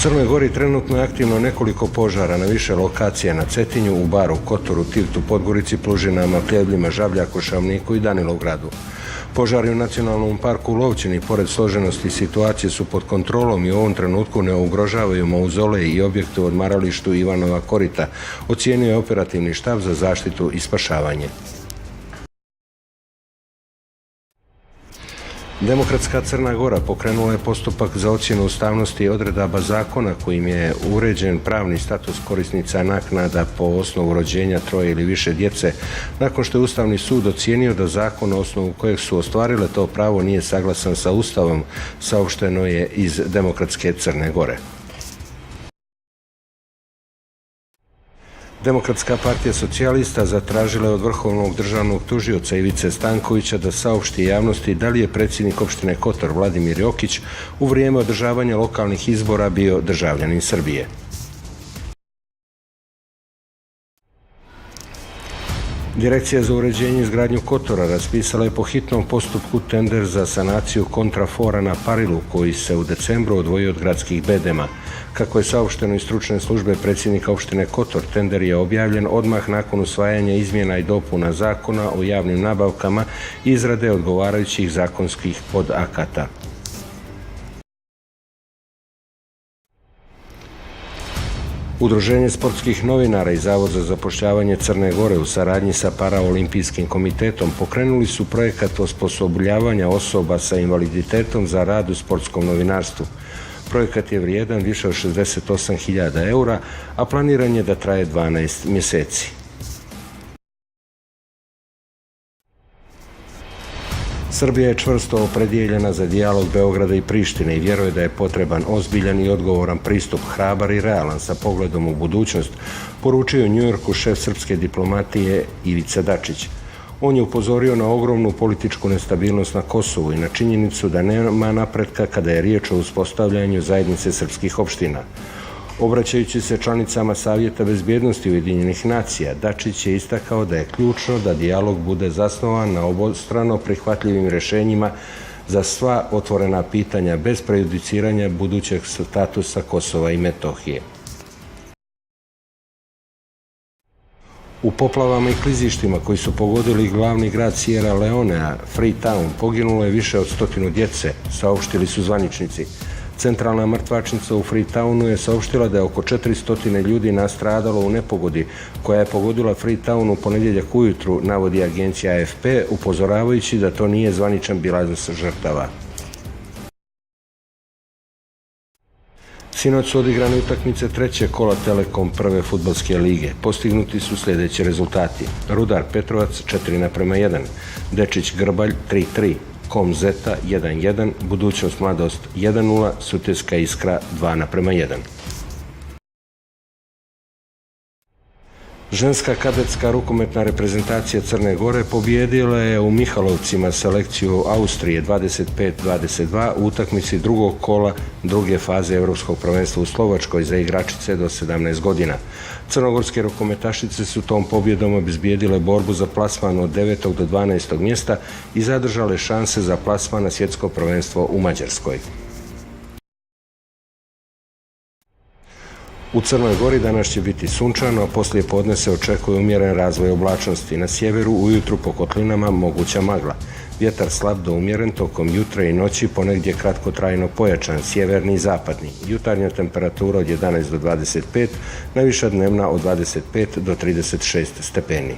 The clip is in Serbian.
Crnoj Gori trenutno je aktivno nekoliko požara na više lokacija na Cetinju, u Baru, Kotoru, Tivtu, Podgorici, Plužinama, Pljevljima, Žabljaku, Šavniku i Danilovgradu. Požari u Nacionalnom parku Lovćeni, pored složenosti situacije, su pod kontrolom i u ovom trenutku ne ugrožavaju mauzolej i objekte u odmaralištu Ivanova korita, ocijenio je operativni štab za zaštitu i spašavanje. Demokratska Crna Gora pokrenula je postupak za ocjenu ustavnosti odredaba zakona kojim je uređen pravni status korisnica naknada po osnovu rođenja troje ili više djece, nakon što je Ustavni sud ocijenio da zakon na osnovu kojeg su ostvarile to pravo nije saglasan sa Ustavom, saopšteno je iz Demokratske Crne Gore. Demokratska partija socijalista zatražila je od vrhovnog državnog tužioca Ivice Stankovića da saopšti javnosti da li je predsjednik opštine Kotor Vladimir Jokić u vrijeme održavanja lokalnih izbora bio državljanin Srbije. Direkcija za uređenje i izgradnju Kotora raspisala je po hitnom postupku tender za sanaciju kontrafora na Parilu koji se u decembru odvojio od gradskih bedema. Kako je saopšteno iz stručne službe predsjednika opštine Kotor, tender je objavljen odmah nakon usvajanja izmjena i dopuna zakona o javnim nabavkama i izrade odgovarajućih zakonskih podakata. Udruženje sportskih novinara i Zavod za zapošljavanje Crne Gore u saradnji sa Paraolimpijskim komitetom pokrenuli su projekat osposobljavanja osoba sa invaliditetom za rad u sportskom novinarstvu. Projekat je vrijedan više od 68.000 eura, a planiran je da traje 12 mjeseci. Srbija je čvrsto opredijeljena za dijalog Beograda i Prištine i vjeruje da je potreban ozbiljan i odgovoran pristup, hrabar i realan sa pogledom u budućnost, poručio u Njujorku šef srpske diplomatije Ivica Dačić. On je upozorio na ogromnu političku nestabilnost na Kosovu i na činjenicu da nema napretka kada je riječ o uspostavljanju zajednice srpskih opština. Obraćajući se članicama Savjeta bezbjednosti Ujedinjenih nacija, Dačić je istakao da je ključno da dijalog bude zasnovan na obostrano prihvatljivim rješenjima za sva otvorena pitanja bez prejudiciranja budućeg statusa Kosova i Metohije. U poplavama i klizištima koji su pogodili glavni grad Sierra Leonea, Freetown, poginulo je više od 100 djece, saopštili su zvaničnici. Centralna mrtvačnica u Freetownu je saopštila da je oko 400 ljudi nastradalo u nepogodi koja je pogodila Freetown u ponedjeljak ujutru, navodi agencija AFP, upozoravajući da to nije zvaničan bilans žrtava. Sinoć su odigrane utakmice trećeg kola Telekom prve fudbalske lige. Postignuti su sljedeći rezultati. Rudar Petrovac 4:1, Dečić Grbalj 3:3, Kom Zeta 1:1, Budućnost Mladost 1:0, Sutjeska Iskra 2:1. Ženska kadetska rukometna reprezentacija Crne Gore pobijedila je u Mihalovcima selekciju Austrije 25-22 u utakmici drugog kola druge faze Evropskog prvenstva u Slovačkoj za igračice do 17 godina. Crnogorske rukometašice su tom pobjedom obezbijedile borbu za plasman od 9. do 12. mjesta i zadržale šanse za plasman na svjetsko prvenstvo u Mađarskoj. U Crnoj Gori danas će biti sunčano, a poslije podne se očekuje umjeren razvoj oblačnosti. Na sjeveru ujutru po kotlinama moguća magla. Vjetar slab do umjeren, tokom jutra i noći ponegdje kratkotrajno pojačan, sjeverni i zapadni. Jutarnja temperatura od 11 do 25, najviša dnevna od 25 do 36 stepeni.